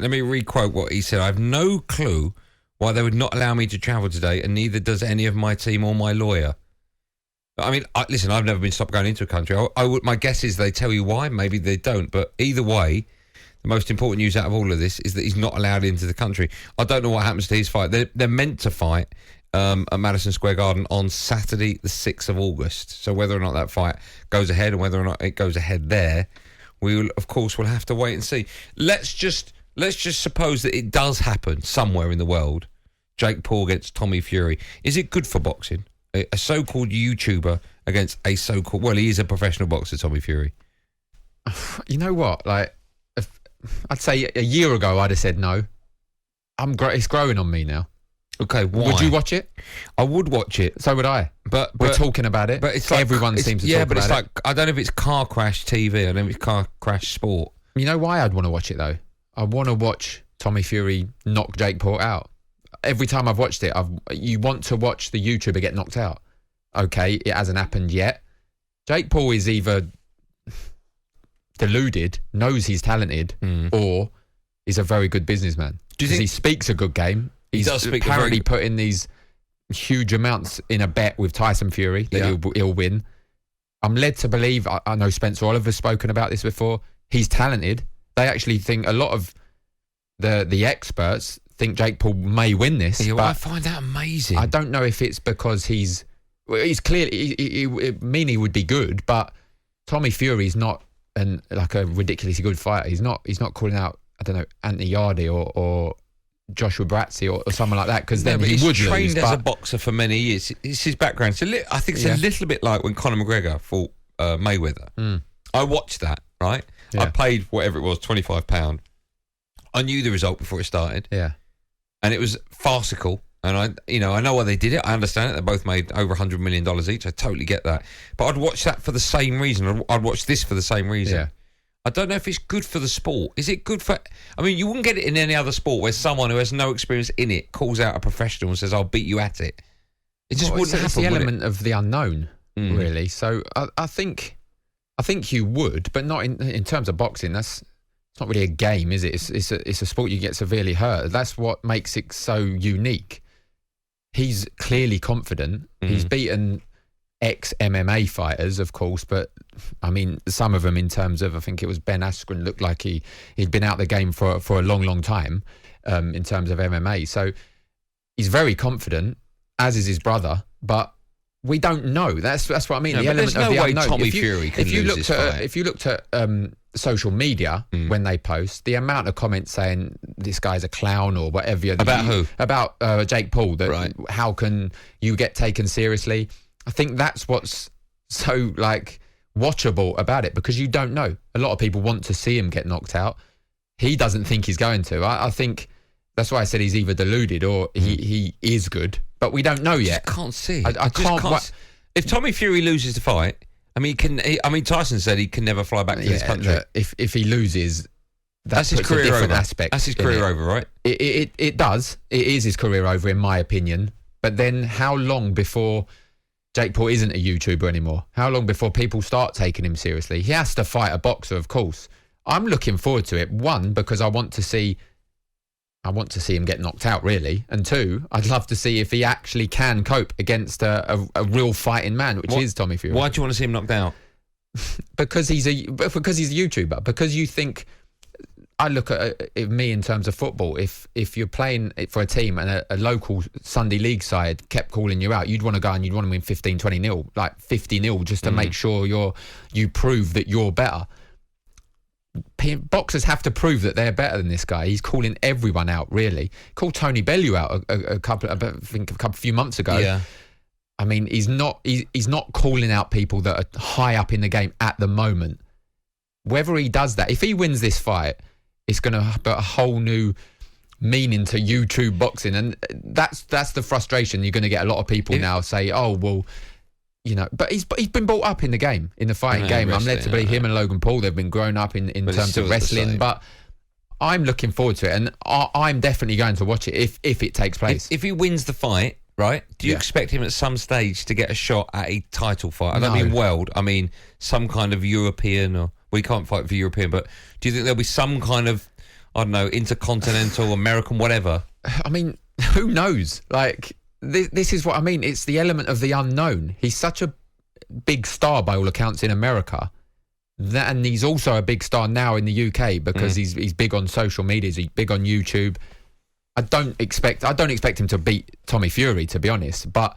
Let me re-quote what he said. I have no clue why they would not allow me to travel today, and neither does any of my team or my lawyer. I mean, listen, I've never been stopped going into a country. My guess is they tell you why. Maybe they don't. But either way, the most important news out of all of this is that he's not allowed into the country. I don't know what happens to his fight. They're meant to fight at Madison Square Garden on Saturday, the 6th of August. So whether or not that fight goes ahead and whether or not it goes ahead there, we will, of course, we'll have to wait and see. Let's just suppose that it does happen somewhere in the world. Jake Paul against Tommy Fury. Is it good for boxing? A so-called YouTuber against a so-called... Well, he is a professional boxer, Tommy Fury. You know what? Like, I'd say a year ago, I'd have said no. It's growing on me now. Okay, why? Would you watch it? I would watch it. So would I. But we're talking about it. But it's like... Everyone seems to talk about it. Yeah, but it's like... I don't know if it's car crash TV. I don't know if it's car crash sport. You know why I'd want to watch it, though? I want to watch Tommy Fury knock Jake Paul out. Every time I've watched it, you want to watch the YouTuber get knocked out. Okay, it hasn't happened yet. Jake Paul is either deluded, knows he's talented, or is a very good businessman. Because he speaks a good game. He's apparently putting these huge amounts in a bet with Tyson Fury that he'll win. I'm led to believe, I know Spencer Oliver's spoken about this before, he's talented. They actually think a lot of the experts think Jake Paul may win this. Yeah, well, I find that amazing. I don't know if it's because he's clearly, he would be good, but Tommy Fury's not like a ridiculously good fighter. He's not calling out, I don't know, Anthony Yardy or Joshua Brazzi or someone like that, because then he would trained lose, as a boxer for many years. It's his background. So I think it's a little bit like when Conor McGregor fought Mayweather. I watched that, right? Yeah. I paid whatever it was, £25. I knew the result before it started. Yeah. And it was farcical. And I know why they did it. I understand it. They both made over $100 million each. I totally get that. But I'd watch that for the same reason. I'd watch this for the same reason. Yeah. I don't know if it's good for the sport. Is it good for... I mean, you wouldn't get it in any other sport where someone who has no experience in it calls out a professional and says, I'll beat you at it. It just wouldn't happen. It's the element of the unknown, really. So I think you would, but not in terms of boxing. It's not really a game, is it? It's a sport you get severely hurt. That's what makes it so unique. He's clearly confident. He's beaten ex-MMA fighters, of course, but I mean, some of them in terms of, I think it was Ben Askren, looked like he'd been out the game for a long, long time in terms of MMA. So he's very confident, as is his brother, but we don't know. That's what I mean. No, the element of the unknown. Tommy Fury can lose this fight. If you looked at social media when they post, the amount of comments saying this guy's a clown or whatever. About who? About Jake Paul. How can you get taken seriously? I think that's what's so watchable about it, because you don't know. A lot of people want to see him get knocked out. He doesn't think he's going to. I think that's why I said he's either deluded or he is good, but we don't know yet. I can't see. I can't. If Tommy Fury loses the fight, I mean, Tyson said he can never fly back to this country. If he loses, that's his career over. Aspect. That's his career over, right? It does. It is his career over, in my opinion. But then, how long before Jake Paul isn't a YouTuber anymore? How long before people start taking him seriously? He has to fight a boxer, of course. I'm looking forward to it. One, because I want to see him get knocked out, really. And two, I'd love to see if he actually can cope against a real fighting man, which is Tommy Fury. Why do you want to see him knocked out? Because he's a YouTuber. Because you think... I look at me in terms of football. If you're playing for a team and a local Sunday league side kept calling you out, you'd want to go and you'd want to win 15, 20-0, like 50-0, just to make sure you prove that you're better. Boxers have to prove that they're better than this guy. He's calling everyone out, really. Called Tony Bellew out a few months ago. Yeah. I mean, he's not calling out people that are high up in the game at the moment. Whether he does that, if he wins this fight, it's going to put a whole new meaning to YouTube boxing, and that's the frustration. You're going to get a lot of people now say, "Oh, well, but he's been brought up in the game, in the fighting game." I'm led to believe him and Logan Paul, they've been grown up in terms of wrestling. But I'm looking forward to it, and I'm definitely going to watch it if it takes place. If he wins the fight, right? Do you expect him at some stage to get a shot at a title fight? I don't mean world. I mean some kind of European or. We can't fight for European, but do you think there'll be some kind of, I don't know, intercontinental, American, whatever. I mean, who knows? Like, this is what I mean. It's the element of the unknown. He's such a big star by all accounts in America. And he's also a big star now in the UK because he's big on social media. He's big on YouTube. I don't expect him to beat Tommy Fury, to be honest. But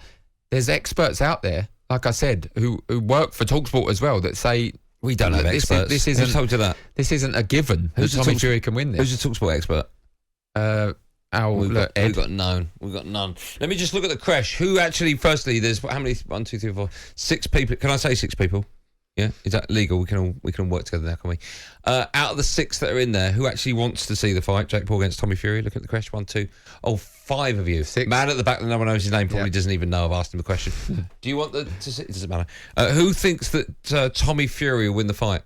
there's experts out there, like I said, who work for talkSPORT as well, that say we don't have experts. This isn't. Who's told you that? This isn't a given. Tommy Fury can win this. Who's the talkSPORT expert? We've got none. Let me just look at the crash. Who actually? Firstly, there's how many? 1, 2, 3, 4, 6 people. Can I say 6 people? Yeah, is that legal? We can all work together now, can we? Out of the 6 that are in there, who actually wants to see the fight? Jake Paul against Tommy Fury. Look at the crash. 1, 2. Oh, 5 of you. 6. Man at the back that no one knows his name probably doesn't even know. I've asked him the question. Do you want to see? It doesn't matter. Who thinks that Tommy Fury will win the fight?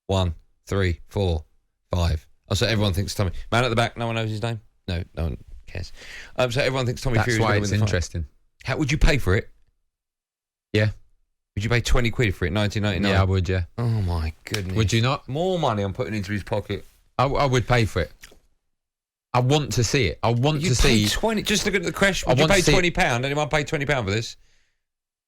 1, 3, 4, 5. Oh, so everyone thinks Tommy. Man at the back, no one knows his name. No one cares. So everyone thinks Tommy Fury. That's why it's interesting. How would you pay for it? Yeah. Would you pay 20 quid for it? 19.99. Yeah, I would. Yeah. Oh my goodness. Would you not? More money I'm putting into his pocket. I would pay for it. I want to see it. I want to see 20. Just look at the crash. Would you pay £20? Anyone pay £20 for this?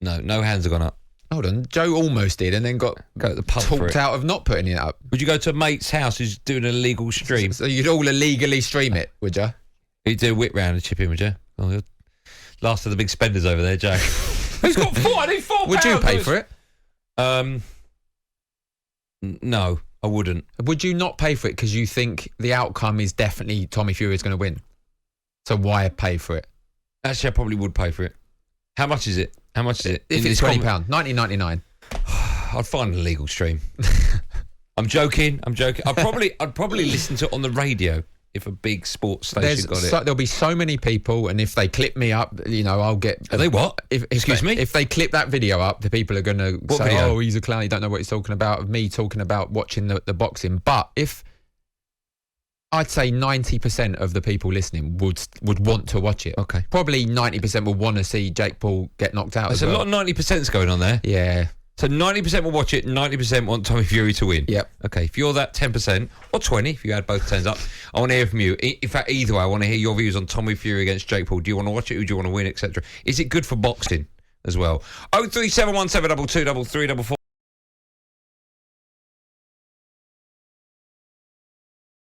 No hands have gone up. Hold on, Joe almost did, and then got to the pub for talked it. out of not putting it up. Would you go to a mate's house who's doing an illegal stream? So you'd all illegally stream it, would you? You'd do a whip round and chip in, would you? Oh, you're last of the big spenders over there, Jack. Who's got 4? I need £4. Would you pay for it? No, I wouldn't. Would you not pay for it because you think the outcome is definitely Tommy Fury is going to win? So why pay for it? Actually, I probably would pay for it. How much is it? If it's £20, 19.99. I'd find an illegal stream. I'm joking. I'd probably listen to it on the radio if a big sports station got it. There'll be so many people, and if they clip me up, I'll get. Are they what? Excuse me? If they clip that video up, the people are going to say, video? "Oh, he's a clown. He don't know what he's talking about." Of me talking about watching the boxing, but if I'd say 90% of the people listening would want to watch it. Okay. Probably 90% will want to see Jake Paul get knocked out. There's a lot of 90%s going on there. Yeah. So 90% will watch it, 90% want Tommy Fury to win. Yep. Okay, if you're that 10%, or 20, if you add both 10s up, I want to hear from you. In fact, either way, I want to hear your views on Tommy Fury against Jake Paul. Do you want to watch it? Who do you want to win, etc.? Is it good for boxing as well? 0371722334.